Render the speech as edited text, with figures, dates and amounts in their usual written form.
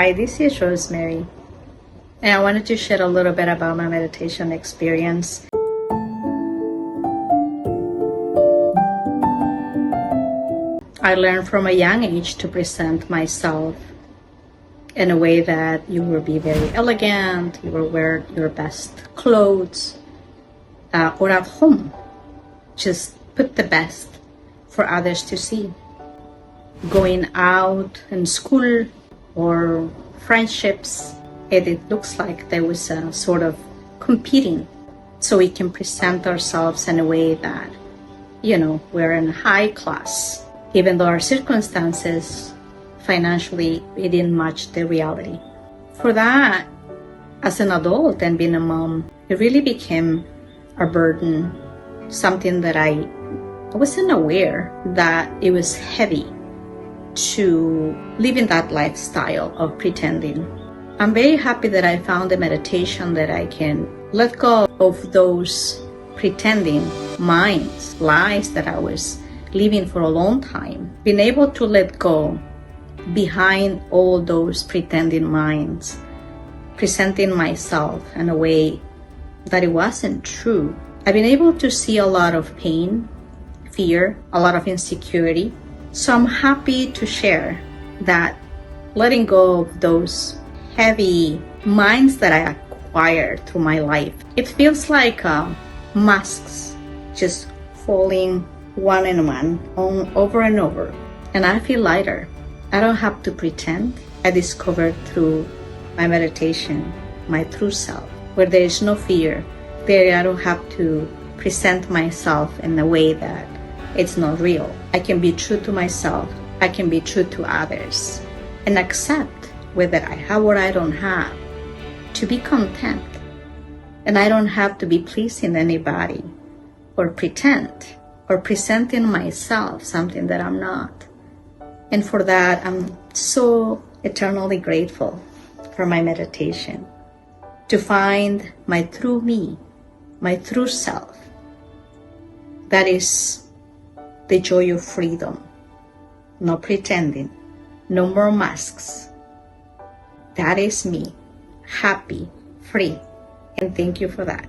Hi, this is Rosemary, and I wanted to share a little bit about my meditation experience. I learned from a young age to present myself in a way that you will be very elegant, you will wear your best clothes, or at home, just put the best for others to see. Going out in school or friendships, it looks like there was a sort of competing, so we can present ourselves in a way that, we're in high class, even though our circumstances financially, it didn't match the reality. For that, as an adult and being a mom, it really became a burden, something that I wasn't aware that it was heavy to live in that lifestyle of pretending. I'm very happy that I found a meditation that I can let go of those pretending minds, lies that I was living for a long time. Being able to let go behind all those pretending minds, presenting myself in a way that it wasn't true. I've been able to see a lot of pain, fear, a lot of insecurity. So I'm happy to share that letting go of those heavy minds that I acquired through my life. It feels like masks just falling one and one over and over. And I feel lighter. I don't have to pretend. I discovered through my meditation my true self, where there is no fear. There I don't have to present myself in a way that it's not real. I can be true to myself. I can be true to others and accept whether I have or I don't have, to be content. And I don't have to be pleasing anybody or pretend or presenting myself something that I'm not. And for that, I'm so eternally grateful for my meditation, to find my true me, my true self. That is the joy of freedom. No pretending, no more masks. That is me, happy, free, and thank you for that.